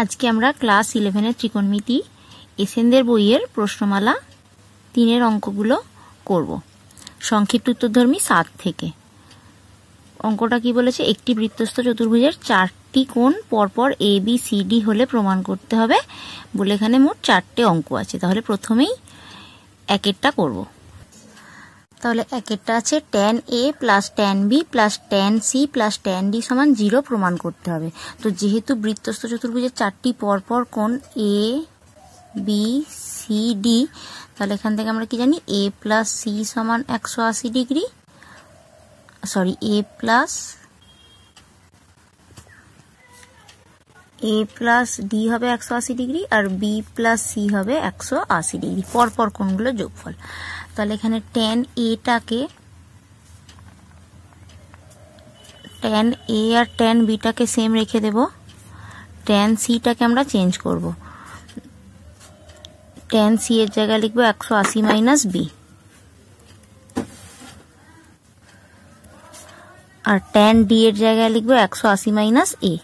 আজকে আমরা ক্লাস 11 এর ত্রিকোণমিতি এসএনদের বইয়ের প্রশ্নমালা 3 এর অঙ্কগুলো করব। সংক্ষিপ্ত উত্তরধর্মী 7 থেকে। অঙ্কটা কি বলেছে, একটি বৃত্তস্থ চতুর্ভুজের 4টি কোণ পরপর এ বি সি ডি হলে প্রমাণ করতে হবে বলে এখানে মোট 4টে অঙ্ক আছে। তাহলে প্রথমেই একেরটা করব। তাহলে একেরটা আছে tan a plus tan b plus tan c plus tan d সমান 0 প্রমাণ করতে হবে। তো যেহেতু বৃত্তস্থ চতুর্ভুজের 4টি পরপর কোণ a b c d, তাহলে এখান থেকে আমরা কি জানি a প্লাস c সমান 180 degree, sorry a plus d হবে 180 ডিগ্রি আর b প্লাস c হবে 180 ডিগ্রি, পরপর কোণগুলো যোগফল। তাহলে এখানে tan a টাকে tan a আর tan b টাকে সেম রেখে দেব, tan c টাকে আমরা চেঞ্জ করব। tan c এর জায়গায় লিখব 180 মাইনাস b, আর tan d এর জায়গায় লিখব 180 মাইনাস a।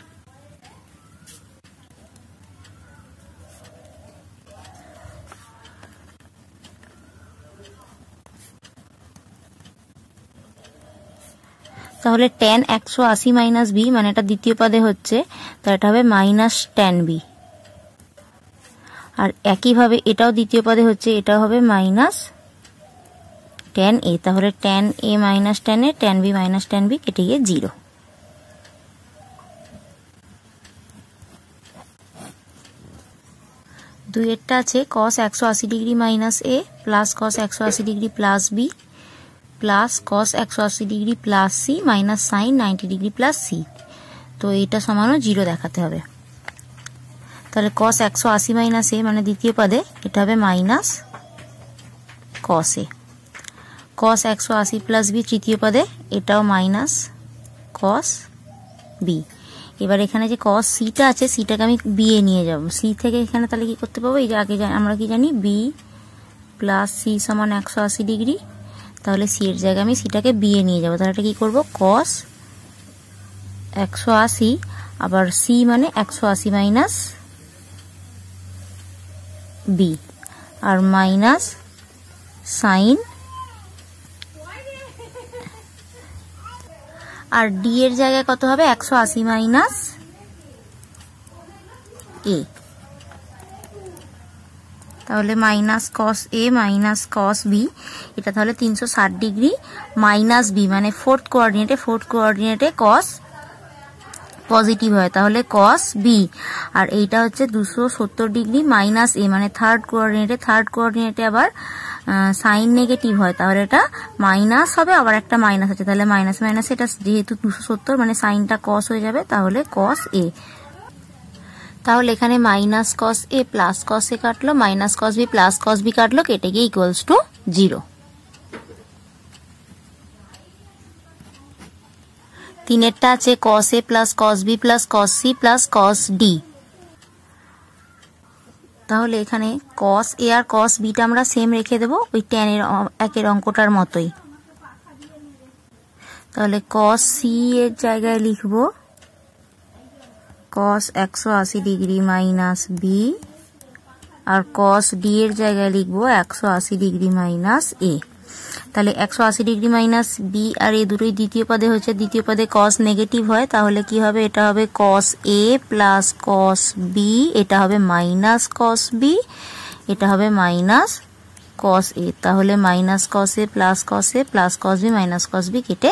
তাহলে tan 180 মাইনাস b মানে এটা দ্বিতীয় পদে হচ্ছে, তাহলে এটা হবে মাইনাস tan b। আর একইভাবে এটাও দ্বিতীয় পদে হচ্ছে, এটা হবে মাইনাস tan a। তাহলে tan a minus tan a, tan b minus tan b কেটে গিয়ে 0। দুইয়েরটা আছে cos 180 degree minus a plus cos 180 degree plus b plus cos 180 degree plus c minus sin 90 degree plus c। তো এটা সমানও 0 দেখাতে হবে। তাহলে cos 180 minus a মানে দ্বিতীয় পদে, এটা হবে minus cos a। cos 180 plus b তৃতীয় পদে, এটাও মাইনাস cos b। এবার এখানে যে cos c টা আছে, c টাকে আমি b এ নিয়ে যাব। c থেকে এখানে তাহলে কি করতে পাবো, এই যে আগে আমরা কি জানি b প্লাস c সমান 180 ডিগ্রি, তাহলে c এর জায়গায় আমি সিটাকে b এ নিয়ে যাব। তাহলে এটা কি করব, cos 180 আবার c মানে 180 মাইনাস b আর মাইনাস sin, আর d এর জায়গায় কত হবে 180 মাইনাস a। তাহলে minus cos a minus cos b, এটা তাহলে 360 ডিগ্রি মাইনাস b মানে ফোর্থ কোঅর্ডিনেটে cos পজিটিভ হয়, তাহলে cos b। আর এইটা হচ্ছে 270 ডিগ্রি মাইনাস a মানে থার্ড কোঅর্ডিনেটে আবার সাইন নেগেটিভ হয়, তাহলে এটা মাইনাস হবে, আবার একটা মাইনাস আছে, তাহলে মাইনাস মাইনাস এটা যেহেতু 270 মানে সাইনটা cos হয়ে যাবে, তাহলে cos a। তাহলে এখানে minus cos a plus cos a কাটলো, minus cos b plus cos b কাটলো, কেটে গিয়ে ইকুয়ালস টু 0। তিনেরটা আছে cos a plus cos b plus cos c plus cos d। তাহলে এখানে cos a R cos b টা আমরা সেম রেখে দেব, ওই tan এর একের অঙ্কটার মতোই। তাহলে cos c এর জায়গায় লিখব cos 180 ডিগ্রি মাইনাস b আর cos d এর জায়গায় লিখব 180 ডিগ্রি মাইনাস a। তাহলে 180 ডিগ্রি মাইনাস b আর a দুটোই দ্বিতীয় পদে হচ্ছে, দ্বিতীয় পদে cos নেগেটিভ হয়, তাহলে কি হবে, এটা হবে cos a plus cos b, এটা হবে মাইনাস cos b, এটা হবে মাইনাস cos a। তাহলে minus cos a plus cos a plus cos b minus cos b কেটে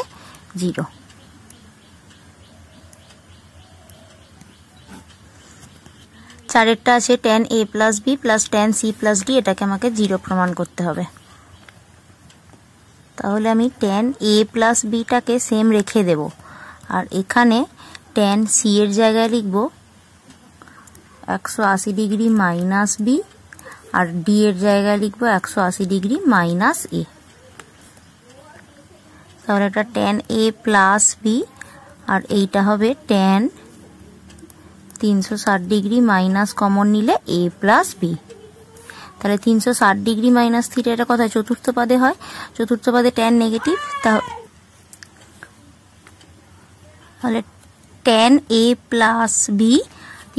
0। চারেরটা আছে tan a plus b plus tan c plus d, এটাকে আমাকে 0 প্রমাণ করতে হবে। তাহলে আমি tan a প্লাস b টাকে সেম রেখে দেব, আর এখানে tan c এর জায়গায় লিখব 180 ডিগ্রি মাইনাস b আর d এর জায়গায় লিখব 180 ডিগ্রি মাইনাস a। তাহলে এটা tan a প্লাস b আর এইটা হবে tan 360 ডিগ্রি মাইনাস কমন নিলে a প্লাস b। তাহলে 360 ডিগ্রি মাইনাস থিটা, এটা কথা চতুর্থ পদে হয়, চতুর্থ পদে tan নেগেটিভ, তাহলে tan a plus b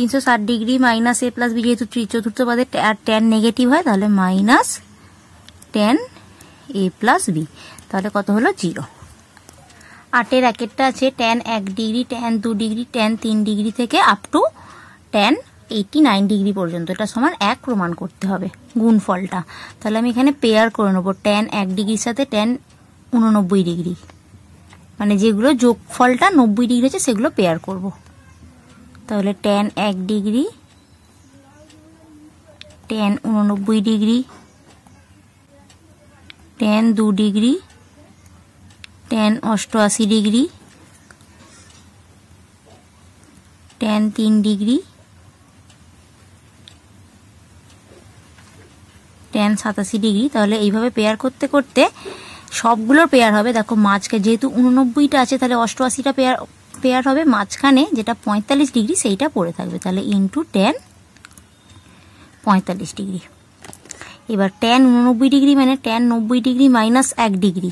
360 degree minus a plus B, যেহেতু চতুর্থ পদে tan নেগেটিভ হয় তাহলে minus tan a plus B, তাহলে কত হলো 0। 8-এর একেরটা আছে tan 1 degree, tan 2 degree, tan 3 degree থেকে আপ টু tan 89 ডিগ্রি পর্যন্ত, এটা সমান 1 প্রমাণ করতে হবে গুণফলটা। তাহলে আমি এখানে পেয়ার করে নেবো tan 1 ডিগ্রির সাথে tan 89 ডিগ্রি, মানে যেগুলো যোগফলটা 90 ডিগ্রি হচ্ছে সেগুলো পেয়ার করব। তাহলে tan 1 degree, tan 89 degree, tan 2 degree, tan 88 degree, tan 3 degree, tan 87 degree. তাহলে এইভাবে পেয়ার করতে করতে সবগুলোর পেয়ার হবে। দেখো মাঝখানে যেহেতু 89টা আছে তাহলে 88টা পেয়ার হবে, মাঝখানে যেটা 45 ডিগ্রি সেইটা পড়ে থাকবে, তাহলে ইন্টু tan 45 ডিগ্রি। এবার tan 89 ডিগ্রি মানে tan 90 ডিগ্রি মাইনাস 1 ডিগ্রি,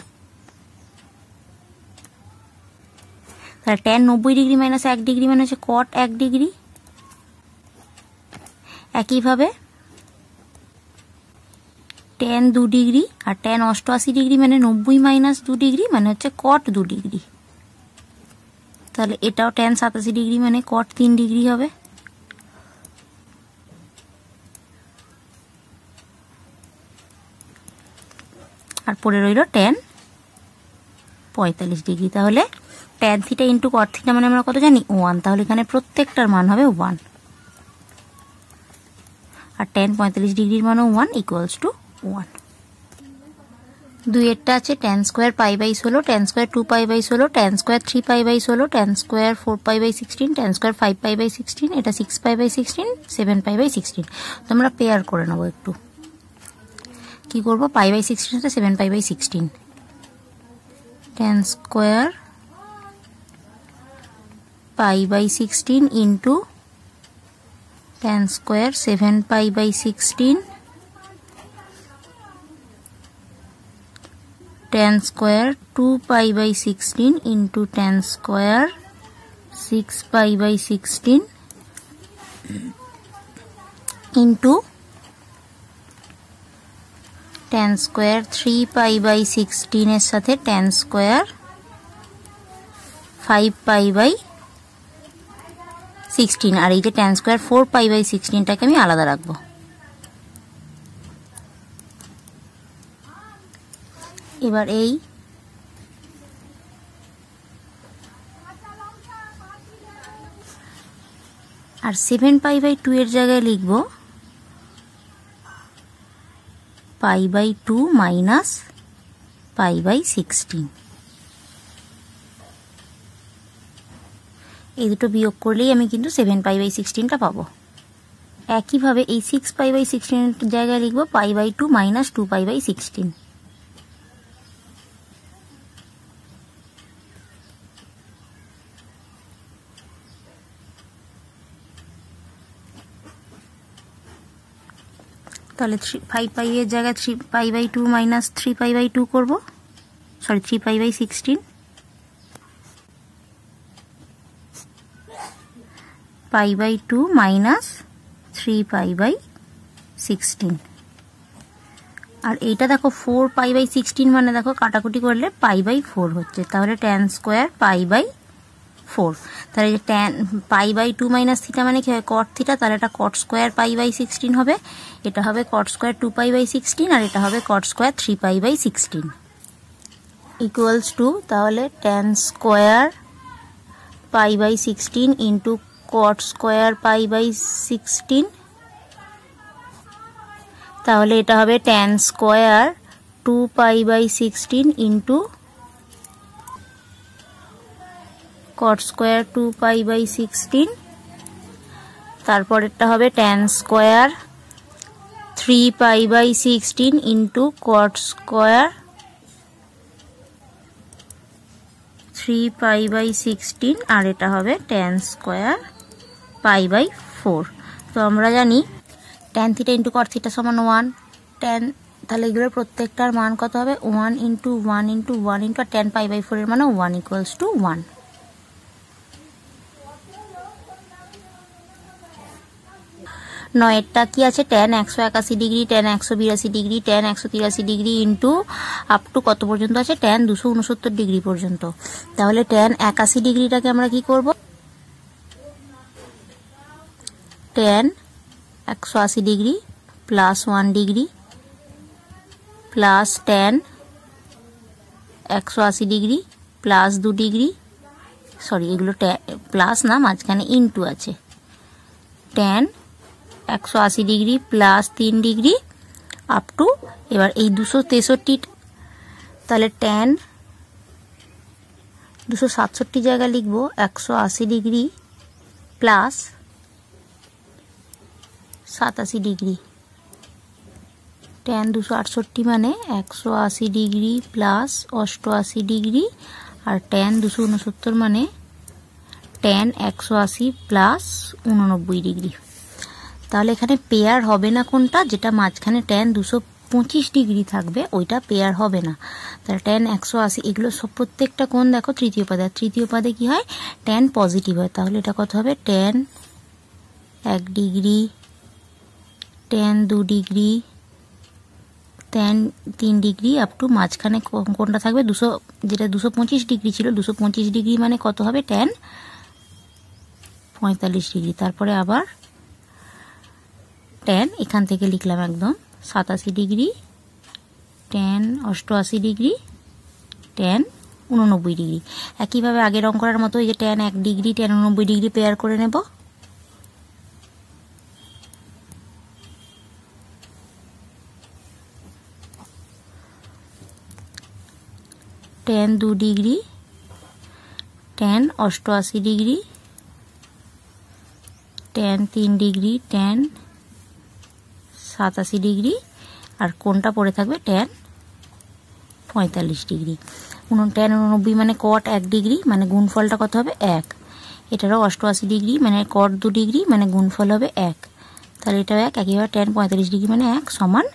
তাহলে tan 90 ডিগ্রি মাইনাস 1 ডিগ্রি মানে হচ্ছে cot 1 ডিগ্রি। একইভাবে tan 2 ডিগ্রি আর tan 88 ডিগ্রি মানে 90 মাইনাস 2 ডিগ্রি মানে হচ্ছে cot 2 ডিগ্রি, তাহলে এটাও tan 87 ডিগ্রি মানে cot 3 ডিগ্রি হবে। আর পরে রইল tan 45 ডিগ্রি, তাহলে tan theta into cot theta মানে আমরা কত জানি 1, তাহলে এখানে প্রত্যেকটার মান হবে 1, আর tan 45 ডিগ্রির মানও 1 ইকুয়ালস টু 1। 2-এরটা আছে tan square pi by 16, tan square 2 pi by 16, tan square 3 pi by 16, tan square 4 pi by 16, tan square 5 pi by 16, এটা 6 পাই বাই 16, 7 পাই বাই 16। তো আমরা পেয়ার করে নেবো একটু। কি করবো, পাই বাই 16 সাথে 7 pi by 16, tan square pi by 16 into tan square 7 pi by 16, tan square 2 pi by 16 into tan square 6 pi by 16 into tan square 3 pi by 16 এর সাথে tan স্কোয়ার 5 পাই বাই 16, আর এই যে tan স্কোয়ার 4 পাই বাই 16টাকে আমি আলাদা রাখবো। এবার এই আর 7 পাই বাই 2 এর জায়গায় লিখব pi by 2 minus pi by 16। এই দুটো বিয়োগ করলেই আমি কিন্তু 7 পাই বাই 16টা পাবো। একইভাবে এই 6 পাই বাই 16 এর জায়গায় লিখব pi by 2 minus 2 pi by 16। তাহলে 5 পাই এর জায়গায় 3 pi by 2 minus 3 pi by 2 করব, sorry 3 pi by 16, pi by 2 minus 3 pi by 16। আর এইটা দেখো 4 পাই বাই 16 মানে দেখো কাটাকুটি করলে পাই বাই 4 হচ্ছে, তাহলে tan স্কোয়ার পাই বাই 4, তাহলে যে tan pi by 2 minus theta মানে কি হয় cot থিটা, তাহলে এটা cot স্কোয়ার পাই বাই 16 হবে, এটা হবে cot স্কোয়ার 2 পাই বাই 16, আর এটা হবে cot square 3 pi by 16 equals to, তাহলে tan square pi by 16 into cot square pi by 16, তাহলে এটা হবে tan square 2 pi by 16 into cot square 2 pi by 16, তারপর এটা হবে tan square 3 pi by 16 into cot square 3 pi by 16, আর এটা হবে tan স্কোয়ার পাই বাই 4। তো আমরা জানি tan theta into cot theta সমান 1, tan, তাহলে এগুলোর প্রত্যেকটার মান কত হবে 1 into 1 into 1 into tan pi by 4 এর মানে 1 ইকুয়ালস টু 1। 9এরটা কি আছে tan 181 degree, tan 182 degree, tan 183 degree into up to কত পর্যন্ত আছে tan 269 ডিগ্রি পর্যন্ত। তাহলে tan 81 ডিগ্রিটাকে আমরা কি করব, tan 180 degree plus 1 degree plus tan 180 degree plus 2 degree, sorry এগুলো প্লাস না, মাঝখানে ইনটু আছে, tan 180 degree plus 3 degree up to, এবার এই 263, তাহলে tan 267 জায়গা লিখব 180 ডিগ্রি প্লাস 87 ডিগ্রি, tan 268 মানে 180 ডিগ্রি প্লাস 88 ডিগ্রি, আর tan 269 মানে tan 180 প্লাস 89 ডিগ্রি। তাহলে এখানে পেয়ার হবে না কোনটা, যেটা মাঝখানে tan 225 ডিগ্রি থাকবে ওইটা পেয়ার হবে না। তাহলে tan 180, এগুলো সব প্রত্যেকটা কোণ দেখো তৃতীয় পাদে, আর তৃতীয় পাদে কি হয় tan পজিটিভ হয়। তাহলে এটা কত হবে tan 1 degree, tan 2 degree, tan 3 degree up to মাঝখানে কোনটা থাকবে 200, যেটা 225 ডিগ্রি ছিল, 225 ডিগ্রি মানে কত হবে tan 45 ডিগ্রি। তারপরে আবার tan এখান থেকে লিখলাম একদম 87 degree, tan 88 degree, tan 89 degree. একইভাবে আগের অঙ্ক করার মতো এই যে tan 1 degree, tan 89 degree pair করে নেব। tan 2 degree, tan 88 degree, tan 3 degree, tan 87 degree, আর কোনটা পড়ে থাকবে tan 45 ডিগ্রি। tan 89 মানে cot 1 ডিগ্রি, মানে গুণফলটা কত হবে 1। এটারও 88 ডিগ্রি মানে cot 2 ডিগ্রি, মানে গুণফল হবে 1। তাহলে এটাও 1। একইভাবে tan 45 ডিগ্রি মানে 1 সমান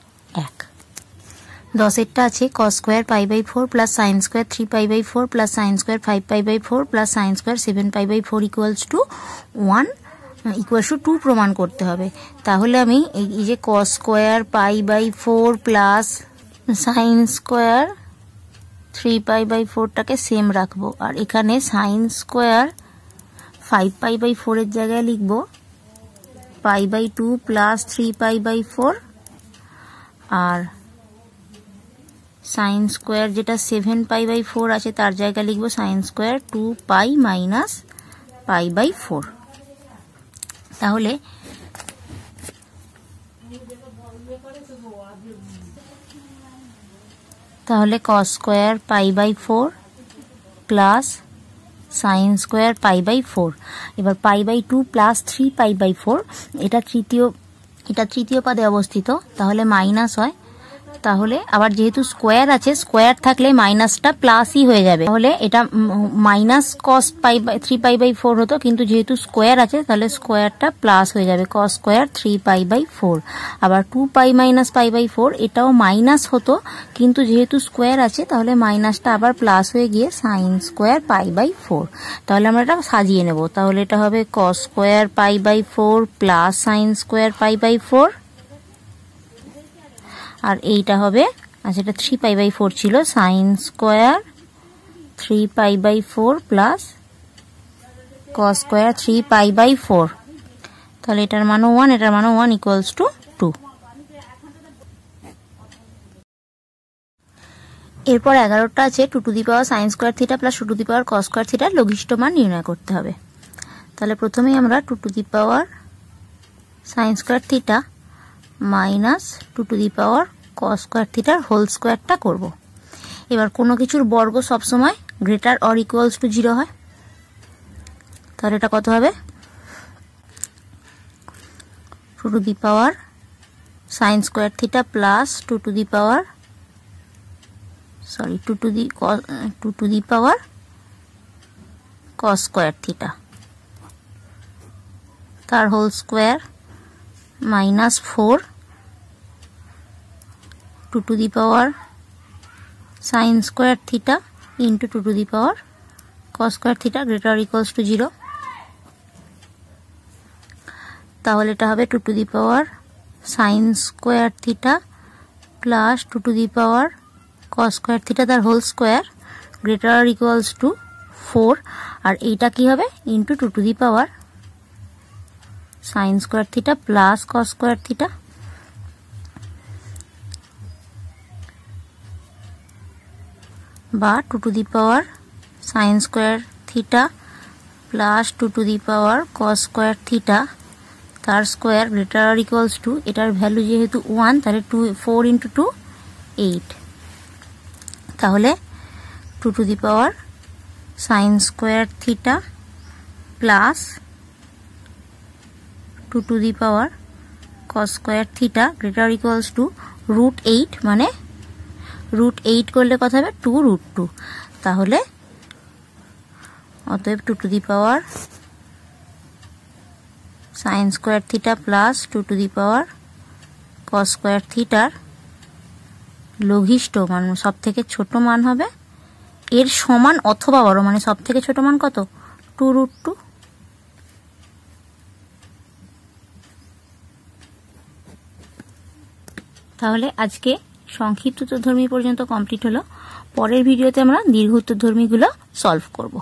1। 10এরটা আছে cos square π/4 plus sin square 3π/4 plus sin square 5π/4 plus sin square 7π/4 equals to 1 equals to 2 প্রমাণ করতে হবে। তাহলে আমি এই যে cos square π/4 plus sin square 3π/4টাকে সেম রাখবো, আর এখানে sin স্কয়ার 5π/4 এর জায়গায় লিখব π/2 প্লাস 3π/4, আর sin স্কয়ার যেটা 7π/4 আছে তার জায়গায় লিখব sin স্কয়ার 2π মাইনাস π/4। তাহলে cos square π/4 plus sin square π/4, এবার π/2 প্লাস 3π/4, এটা তৃতীয় পাদে অবস্থিত, তাহলে মাইনাস হয়। তাহলে আবার যেহেতু স্কোয়ার আছে, স্কোয়ার থাকলে মাইনাসটা প্লাসই হয়ে যাবে, তাহলে এটা মাইনাস cos 3π/4 হতো, কিন্তু যেহেতু স্কোয়ার আছে তাহলে স্কোয়ারটা প্লাস হয়ে যাবে, cos স্কোয়ার 3π/4। আবার 2π মাইনাস π/4 এটাও মাইনাস হতো, কিন্তু যেহেতু স্কোয়ার আছে তাহলে মাইনাসটা আবার প্লাস হয়ে গিয়ে sin স্কোয়ার π/4। তাহলে আমরা এটা সাজিয়ে নেব, তাহলে এটা হবে cos square π/4 plus sin square π/4, আর এইটা হবে, আচ্ছা এটা 3π/4 ছিল, sin square 3π/4 plus cos square 3π/4, তাহলে এটার মানও 1, এটার মানও 1 ইকুয়ালস টু 2। এরপর 11টা আছে 2 to the power sin square theta plus 2 to the power cos square থিটার লঘিষ্ঠ মান নির্ণয় করতে হবে। তাহলে প্রথমেই আমরা 2 to the power sin square theta minus 2 to the power cos square থিটার হোল স্কয়ারটা করব। এবার কোনো কিছুর বর্গ সবসময় গ্রেটার অর ইকুয়ালস টু 0 হয়, তাহলে এটা কত হবে 2 to the power sin square theta plus 2 to the power 2 to the power cos square theta তার whole square minus 4 2 to the power sin square theta into 2 to the power cos square theta greater equals to 0। তাহলে এটা হবে 2 to the power sine square theta plus 2 to the power cos square theta তার whole square greater আর equals two 4, আর এইটা কি হবে into 2 to the power sine square theta plus cos square theta, বা 2 to the power sine square theta plus 2 to the power cos square theta তার square greater আর equals to, এটার value যেহেতু 1 তাহলে 4 ইন্টু 2 8, তাহলে 2 to the power sine square theta plus 2 to the power cos square theta greater equals to √8, মানে √8 করলে কত হবে 2√2, তাহলে অতএব 2 to the power sine square theta plus 2 to the power cos square থিটার লঘিষ্ঠ মান সব থেকে ছোট মান হবে এর সমান অথবা বড়, মানে সব থেকে ছোট মান কত 2√2। তাহলে আজকে সংক্ষিপ্ত উত্তরধর্মী পর্যন্ত কমপ্লিট হলো। পরের ভিডিওতে আমরা দীর্ঘ উত্তরধর্মীগুলো সলভ করব।